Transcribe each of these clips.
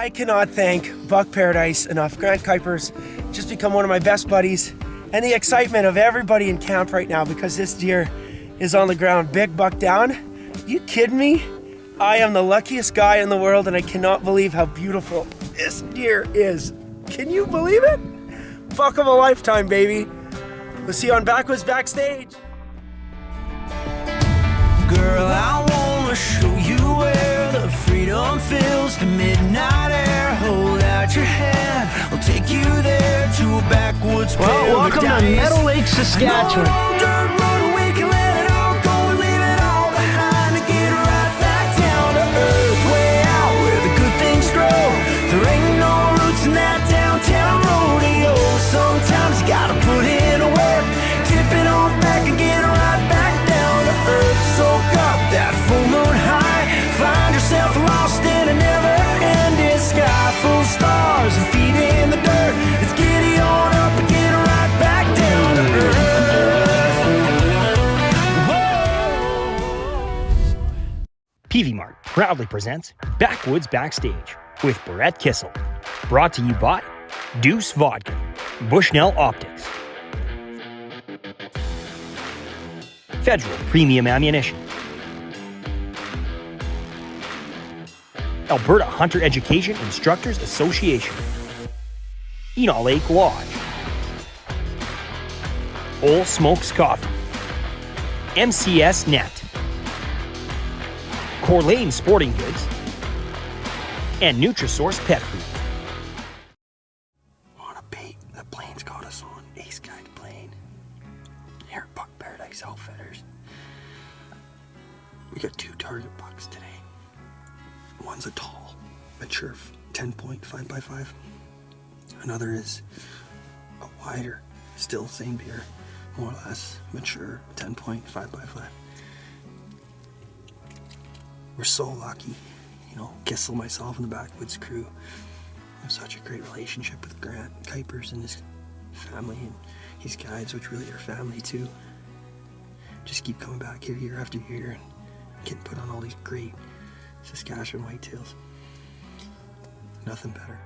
I cannot thank Buck Paradise enough. Grant Kuiper's just become one of my best buddies, and the excitement of everybody in camp right now because this deer is on the ground. Big buck down. You kidding me? I am the luckiest guy in the world, and I cannot believe how beautiful this deer is. Can you believe it? Buck of a lifetime, baby. We'll see you on Backwoods Backstage. Girl, I wanna show you where the freedom fills the midnight air. Hold out your hand, I'll take you there to a backwoods paradise. Well, welcome to Meadow Lake, Saskatchewan. There ain't no roots in that downtown rodeo. Sometimes you gotta put in a work, tip it on back and get right back down to earth. Soak up that full moon high, find yourself lost in a never-ending sky full of stars and feet in the dirt. It's giddy on up and get right back down to earth. Whoa. PV Mart proudly presents Backwoods Backstage with Brett Kissel. Brought to you by Deuce Vodka, Bushnell Optics, Federal Premium Ammunition, Alberta Hunter Education Instructors Association, Enoch Lake Lodge, Old Smokes Coffee, MCS Net, Corlane Sporting Goods, and Nutrisource Pet Food. On a bait that Blaine's got us on, Ace Guide Blaine. Here at Buck Paradise Outfitters. We got 2 target bucks today. One's a tall, mature 10-point 5x5. Another is a wider, still same deer, more or less mature 10-point 5x5. We're so lucky. You know, Kissel, myself, and the Backwoods crew have such a great relationship with Grant Kuipers and his family and his guides, which really are family too. Just keep coming back here year after year and getting put on all these great Saskatchewan whitetails. Nothing better.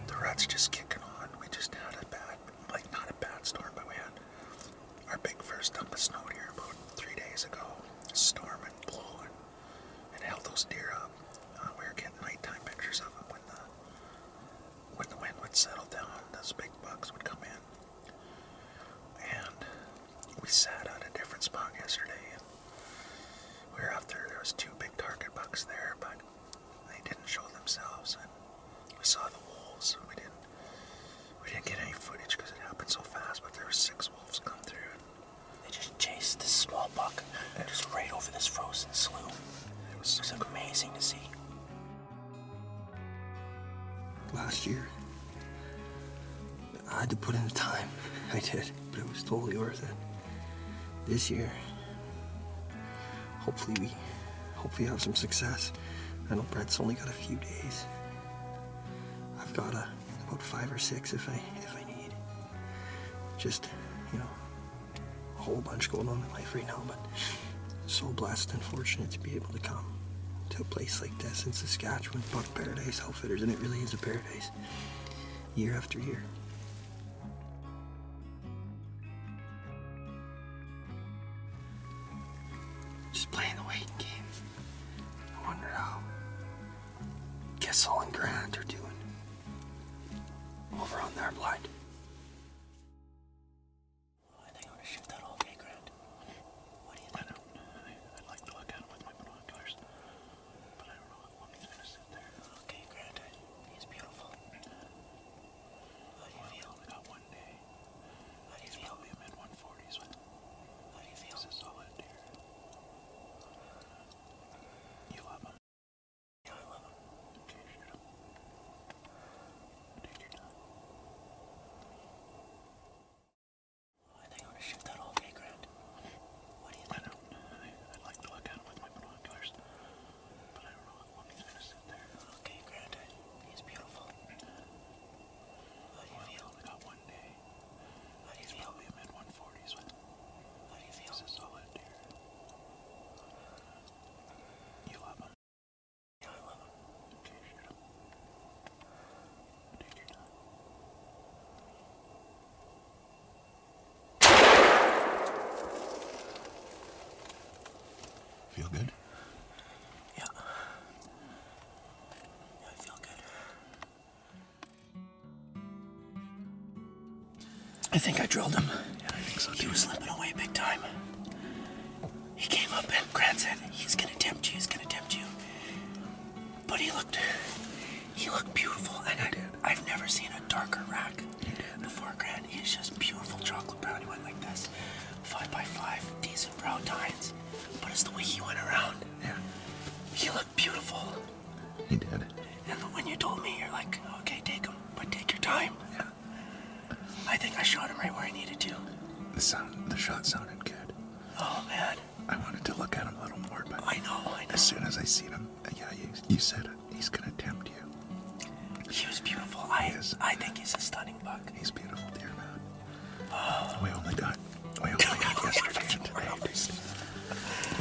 The rut's just kicking on. We just had a bad, not a bad storm, but we had our big first dump of snow here about 3 days ago. Storming, blowing. Held those deer up. We were getting nighttime pictures of them when the wind would settle down. Those big bucks would come in, and we sat at a different spot yesterday. And we were after there was 2 big target bucks there, but they didn't show themselves. And we saw the wolves. We didn't get any footage because it happened so fast. But there were 6 wolves come through. And They just chased this small buck just right over this frozen slough. It was amazing to see. Last year, I had to put in the time. I did, but it was totally worth it. This year, hopefully have some success. I know Brett's only got a few days. I've got about 5 or 6 if I need. Just, you know, a whole bunch going on in life right now, but so blessed and fortunate to be able to come to a place like this in Saskatchewan, Buck Paradise Outfitters, and it really is a paradise, year after year. Just playing the waiting game. I wonder how Kissel and Grant are doing over on their blind. I think I'm gonna shoot that all day, Grant. What do you think? I'd like to look at him with my binoculars, but I don't know how long he's going to sit there. Okay, Grant, he's beautiful. How do you feel? We got 1 day. How do you He's feel? probably a mid-140s with. How do you feel? He's a solid deer. You love him. Yeah, I love him. Okay, shoot him. Take your time. I think I drilled him. Yeah, I think so He too. was slipping away big time. He came up and Grant said, he's gonna tempt you, he's gonna tempt you. But he looked beautiful, and I've never seen a darker rack before, Grant. He's just beautiful chocolate brown. He went like this, 5x5, decent brown tines. But it's the way he went around. Yeah, He looked beautiful. he did. And when you told me, you're like, okay, take him, but take your time. Yeah. I think I shot him right where I needed to. The shot sounded good. Oh man, I wanted to look at him a little more, but I know. as soon as I seen him, yeah, you said it. He's gonna tempt you. He was beautiful. is. I think he's a stunning buck. He's beautiful deer, man. We only got yesterday and today.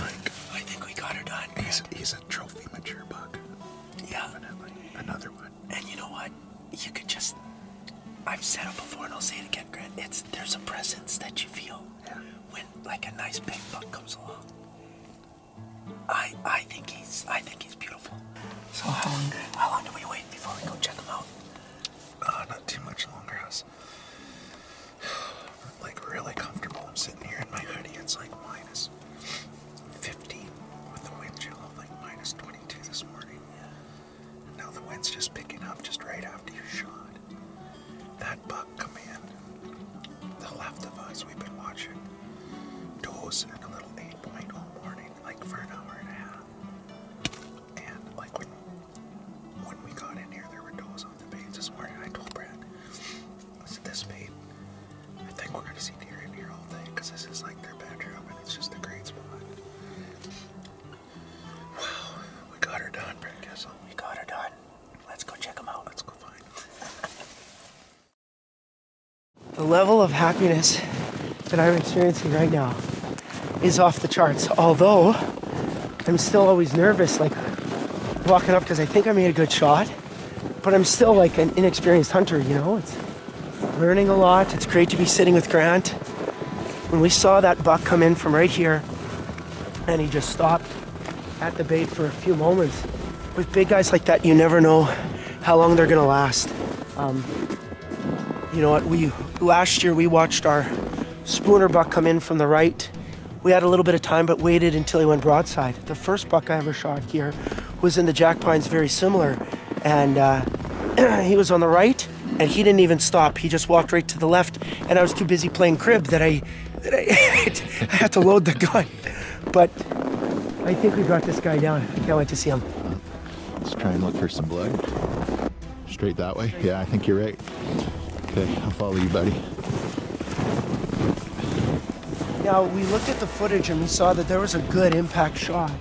Like, I think we got her done. he's a trophy mature buck. Yeah. Definitely. Another one. And you know what? You could just, I've said it before and I'll say it again, Grant. There's a presence that you feel when like a nice big buck comes along. I think he's beautiful. So how long do we wait before we go check him out? Not too much longer. I was like really comfortable. I'm sitting here in my hoodie. It's like minus 15 with the wind chill of like minus 22 this morning. Now the wind's just picking up just right after you shot. That buck come in. The left of us, we've been watching does in a little 8-point all morning, like for an hour and a half. And like when we got in here, there were does on the bait this morning. I told Brad, I said, this bait, I think we're gonna see deer in here all day because this is like their bedroom and it's just a great spot. Wow, we got her done, Brad Kissel. We got her done. Let's go check him out. Let's go find her. The level of happiness that I'm experiencing right now is off the charts. Although I'm still always nervous, like walking up because I think I made a good shot, but I'm still like an inexperienced hunter, you know? It's learning a lot. It's great to be sitting with Grant. When we saw that buck come in from right here and he just stopped at the bait for a few moments, with big guys like that, you never know how long they're gonna last. You know what, last year we watched our spooner buck come in from the right. We had a little bit of time, but waited until he went broadside. The first buck I ever shot here was in the Jack Pines, very similar. And he was on the right, and he didn't even stop. He just walked right to the left, and I was too busy playing crib that I had to load the gun. But I think we got this guy down. I can't wait to see him. Let's try and look for some blood. Straight that way? Yeah, I think you're right. Okay, I'll follow you, buddy. Now, we looked at the footage and we saw that there was a good impact shot.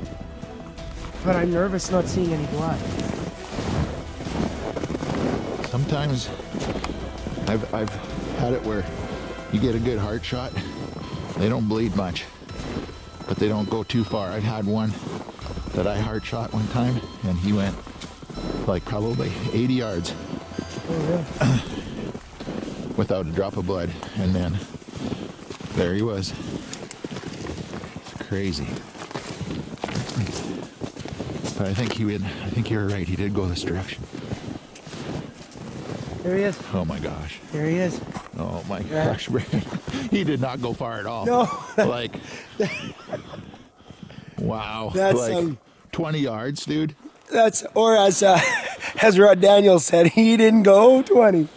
But I'm nervous not seeing any blood. Sometimes I've had it where you get a good heart shot, they don't bleed much, but they don't go too far. I've had one that I heart shot one time and he went like probably 80 yards. Oh, yeah. Without a drop of blood, and then there he was. It's crazy. But I think you're right. He did go this direction. There he is. Oh my gosh. There he is. Oh my gosh, Brandon. He did not go far at all. No. Like, wow. That's, like 20 yards, dude. Or as Rod Daniels said, he didn't go 20.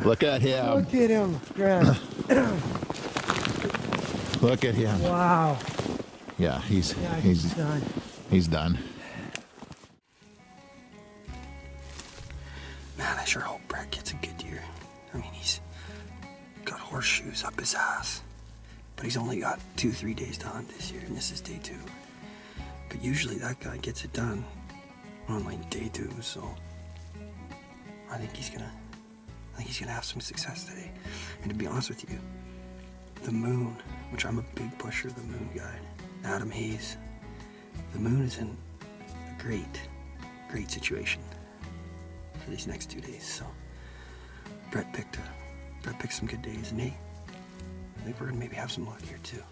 Look at him. Look at him, Grant. Look at him. Wow. Yeah, he's done. He's done. Man, I sure hope Brett gets a good deer. I mean, he's got horseshoes up his ass. But he's only got 2-3 days to hunt this year, and this is day 2. But usually that guy gets it done on like day 2, so I think he's gonna have some success today. And to be honest with you, the moon, which I'm a big pusher of the moon guide, Adam Hayes, the moon is in a great situation for these next 2 days. So Brett picked some good days, and hey, I think we're gonna maybe have some luck here too.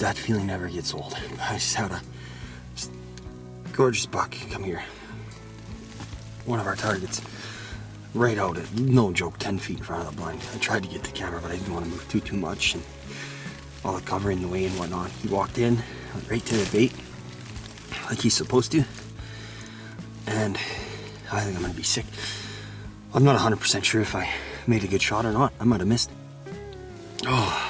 that feeling never gets old. I just had a gorgeous buck come here. One of our targets, right out at, no joke, 10 feet in front of the blind. I tried to get the camera, but I didn't want to move too much, and all the cover in the way and whatnot. He walked in, went right to the bait, like he's supposed to, and I think I'm gonna be sick. I'm not 100% sure if I made a good shot or not. I might have missed. Oh.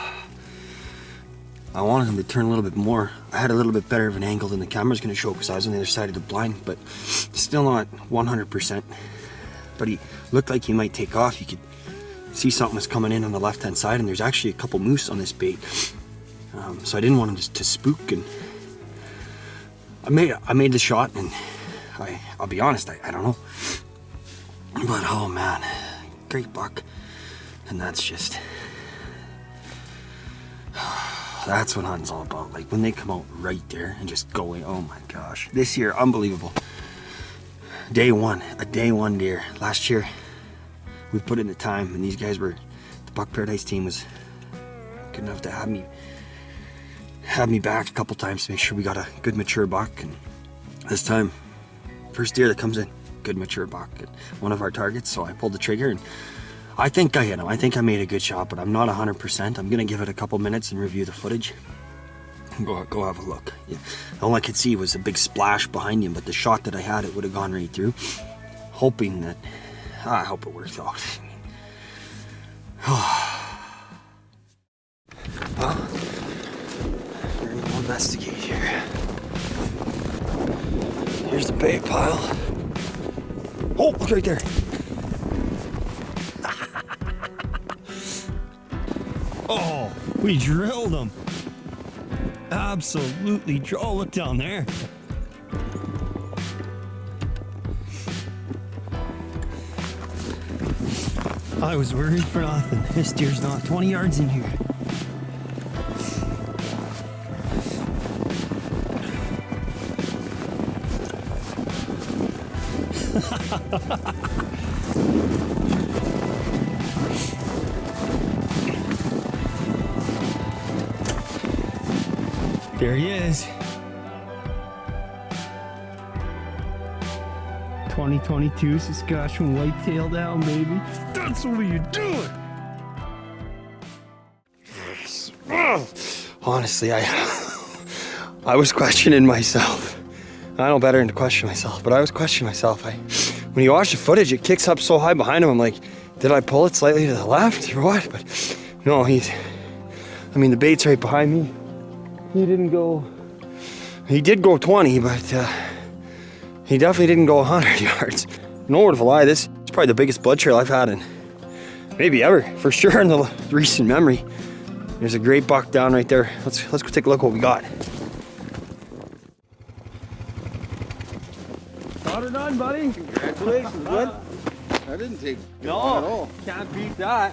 I wanted him to turn a little bit more. I had a little bit better of an angle than the camera's gonna show because I was on the other side of the blind, but still not 100%. But he looked like he might take off. You could see something was coming in on the left-hand side, and there's actually a couple moose on this bait. So I didn't want him to spook, and I made the shot, and I'll be honest, I don't know. But oh man, great buck. And that's just, that's what hunting's all about. Like when they come out right there and just go in, oh my gosh. This year, unbelievable. Day one, a day one deer. Last year, we put in the time, and these guys were, the Buck Paradise team was good enough to have me back a couple times to make sure we got a good mature buck. And this time, first deer that comes in, good mature buck at one of our targets. So I pulled the trigger, and I think I hit him. I think I made a good shot, but I'm not 100%. I'm gonna give it a couple minutes and review the footage. Go have a look. Yeah. All I could see was a big splash behind him, but the shot that I had, it would have gone right through. Hoping that, I hope it works out. Well, we're gonna go investigate here. Here's the bait pile. Oh, look right there. Oh, we drilled him. Absolutely. Oh, look down there. I was worried for nothing. This deer's not 20 yards in here. There he is. 2022 Saskatchewan whitetail down, baby. That's what you do it. Honestly, I was questioning myself. I know better than to question myself, but I was questioning myself. When you watch the footage, it kicks up so high behind him. I'm like, did I pull it slightly to the left or what? But no, the bait's right behind me. He did go 20, but he definitely didn't go 100 yards. No word of a lie, this is probably the biggest blood trail I've had in maybe ever, for sure in the recent memory. There's a great buck down right there. Let's go take a look what we got. Got her done, buddy. Congratulations, bud. That didn't take long at all. Can't beat that.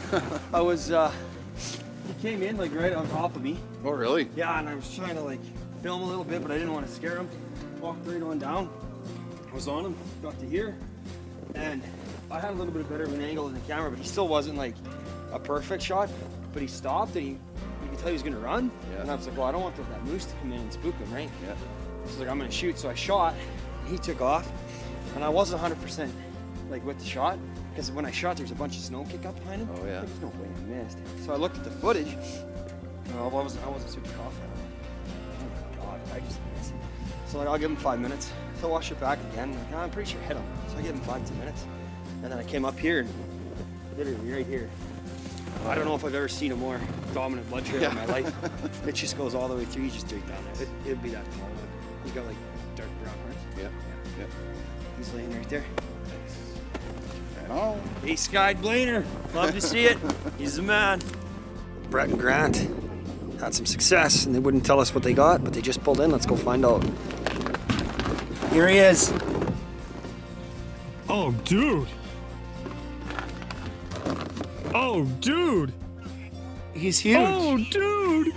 I was, he came in like right on top of me. Oh, really? Yeah, and I was trying to like film a little bit, but I didn't want to scare him. Walked right on down. I was on him, got to here, and I had a little bit better of an angle in the camera, but he still wasn't like a perfect shot. But he stopped, and you could tell he was gonna run. Yeah. And I was like, well, I don't want that moose to come in and spook him, right? Yeah. So I was like, I'm gonna shoot. So I shot, and he took off, and I wasn't 100% like with the shot, because when I shot, there's a bunch of snow kick up behind him. Oh yeah. There's no way I missed. So I looked at the footage. I wasn't super confident. Oh my god, I just missed. So like, I'll give him 5 minutes. So I watched it back again. Like, no, I'm pretty sure I hit him. So I gave him 5-10 minutes, and then I came up here and literally right here. I don't know if I've ever seen a more dominant blood trail in my life. It just goes all the way through. You just straight down there. It'd be that tall. He's got like dark brown horns. Yeah. He's laying right there. Right on. Ace Guide Blainer. Love to see it. He's the man. Brett and Grant had some success, and they wouldn't tell us what they got, but they just pulled in. Let's go find out. Here he is. Oh, dude. Oh, dude. He's huge. Oh, dude.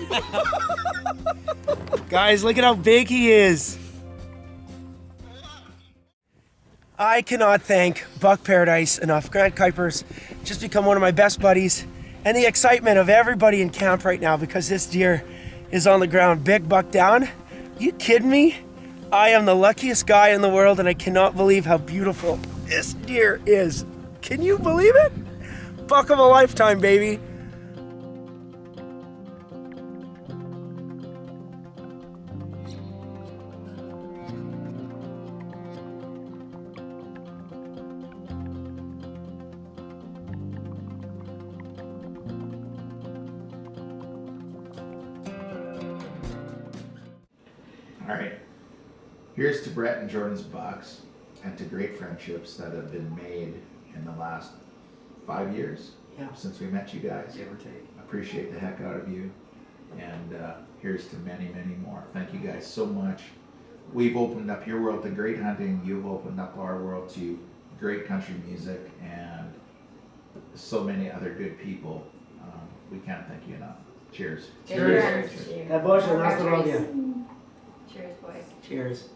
Guys, look at how big he is. I cannot thank Buck Paradise enough. Grant Kuiper's just become one of my best buddies, and the excitement of everybody in camp right now, because this deer is on the ground. Big buck down. You kidding me? I am the luckiest guy in the world, and I cannot believe how beautiful this deer is. Can you believe it? Buck of a lifetime, baby. All right. Here's to Brett and Jordan's bucks and to great friendships that have been made in the last 5 years since we met you guys. Give or take. Appreciate the heck out of you. And here's to many, many more. Thank you guys so much. We've opened up your world to great hunting. You've opened up our world to great country music and so many other good people. We can't thank you enough. Cheers. Cheers. That bush will last all of you. Cheers, boys. Cheers.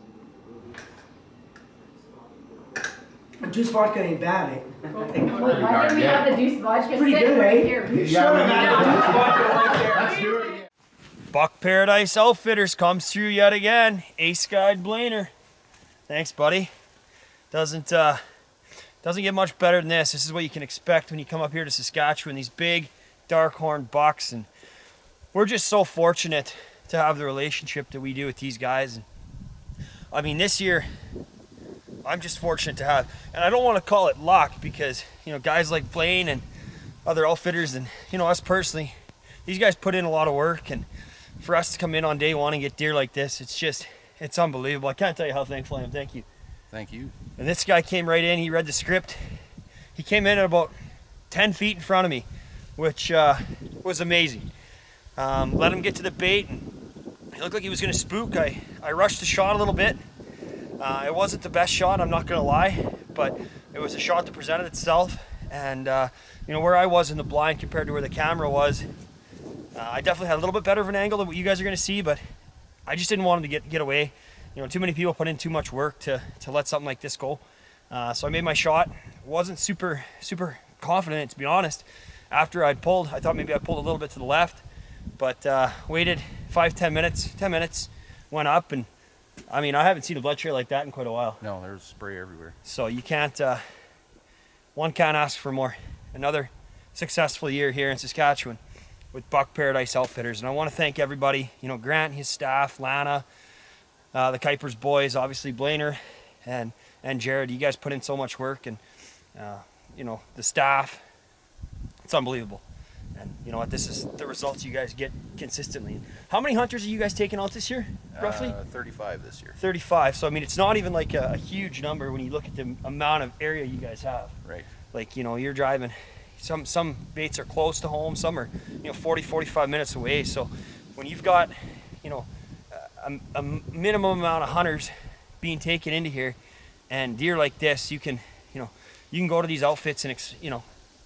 Juice vodka ain't bad, eh? Why didn't we have the juice vodka Pretty sitting good, right eh? here? You should have had the juice vodka right there. Let's do it again. Buck Paradise Outfitters comes through yet again. Ace Guide Blainer. Thanks, buddy. Doesn't get much better than this. This is what you can expect when you come up here to Saskatchewan. These big, dark horned bucks, and we're just so fortunate to have the relationship that we do with these guys. And I mean, this year, I'm just fortunate to have, and I don't want to call it luck because, you know, guys like Blaine and other outfitters and, you know, us personally, these guys put in a lot of work, and for us to come in on day one and get deer like this, it's unbelievable. I can't tell you how thankful I am. Thank you. Thank you. And this guy came right in, he read the script. He came in at about 10 feet in front of me, which was amazing. Let him get to the bait, and it looked like he was gonna spook. I rushed the shot a little bit. It wasn't the best shot, I'm not gonna lie, but it was a shot that presented itself. And you know, where I was in the blind compared to where the camera was, I definitely had a little bit better of an angle than what you guys are gonna see, but I just didn't want him to get away. You know, too many people put in too much work to let something like this go. So I made my shot. Wasn't super confident, to be honest. After I'd pulled, I thought maybe I pulled a little bit to the left, but waited 5-10 minutes. 10 minutes, went up, and I mean, I haven't seen a blood trail like that in quite a while. No, there's spray everywhere. So you can't, one can't ask for more. Another successful year here in Saskatchewan with Buck Paradise Outfitters. And I want to thank everybody, you know, Grant, his staff, Lana, the Kuipers boys, obviously Blainer and Jared. You guys put in so much work, and you know, the staff, it's unbelievable. And you know what, this is the results you guys get consistently. How many hunters are you guys taking out this year, roughly? 35 this year. 35. So I mean, it's not even like a huge number when you look at the amount of area you guys have. Right. Like, you know, you're driving, some baits are close to home, some are, you know, 40-45 minutes away. So when you've got, you know, a minimum amount of hunters being taken into here, and deer like this, you can go to these outfits and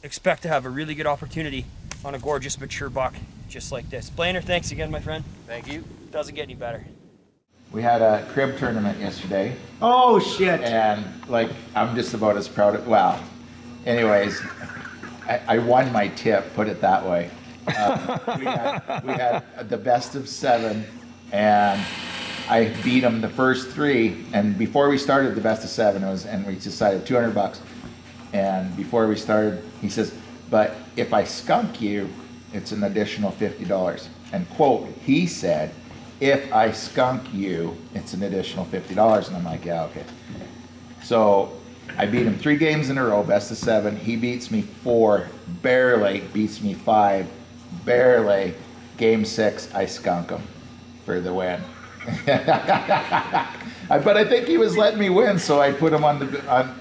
expect to have a really good opportunity on a gorgeous mature buck just like this. Blainer, thanks again, my friend. Thank you. Doesn't get any better. We had a crib tournament yesterday, Oh, shit. and like I'm just about as proud of. Well, anyways, I won my tip. Put it that way. We had the best of 7, and I beat him the first 3. And before we started the best of 7, and we decided $200. And before we started, he says, "But if I skunk you, it's an additional $50." And quote, he said, "If I skunk you, it's an additional $50." And I'm like, yeah, okay. So I beat him 3 games in a row, best of 7. He beats me 4, barely, beats me 5, barely. Game 6, I skunk him for the win. But I think he was letting me win, so I put him on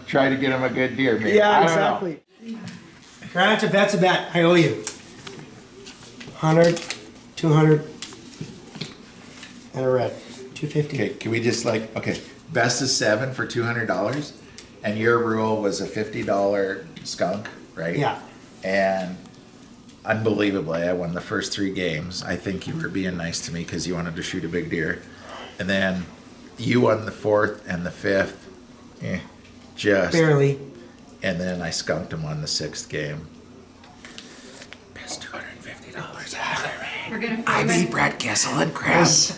try to get him a good deer. Maybe. Yeah, I don't know. exactly. Grant's a bet's a bet. I owe you. 100, 200, and a red. 250. Okay, can we just best of 7 for $200, and your rule was a $50 skunk, right? Yeah. And unbelievably, I won the first 3 games. I think you were being nice to me because you wanted to shoot a big deer, and then you won the 4th and the 5th, just Barely. and then I skunked him on the 6th game. Best $250 ever made. We're gonna I frame be it. Brett Kissel and Chris.